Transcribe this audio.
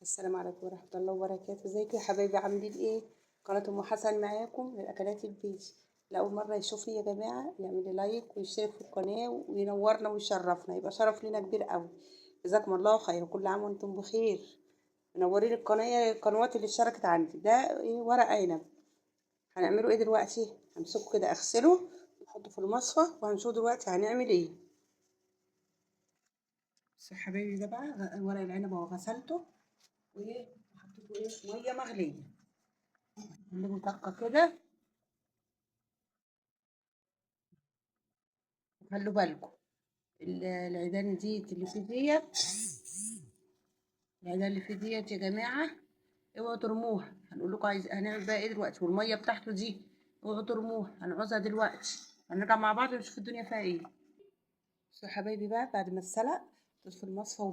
السلام عليكم ورحمة الله وبركاته. ازيكم يا حبايبي، عاملين ايه؟ قناة ام حسن معاكم للاكلات البيتي. لأول مرة يشوفني يا جماعة يعمل لي لايك ويشترك في القناة وينورنا ويشرفنا، يبقى شرف لينا كبير قوي. جزاكم الله خير وكل عام وانتم بخير. منورين القنوات اللي اشتركت عندي. ده ايه؟ ورق عنب. هنعمله ايه دلوقتي؟ همسكه كده اغسله ونحطه في المصفى وهنشوف دلوقتي هنعمل ايه. بس يا حبايبي ده بقى ورق العنب اهو غسلته وايه وحطيته ايه ميه مغليه. نعمله طقه كده. خلوا بالكم العيدان دي اللي في ديت، العيدان اللي في ديت يا جماعه اوعوا ترموها. هنقول لكم هنعمل بقى ايه دلوقتي، والميه بتاعته دي اوعوا ترموها، هنعوزها دلوقتي. هنرجع مع بعض ونشوف الدنيا فيها ايه. بصوا يا حبايبي بقى بعد ما اتسلق في المصفى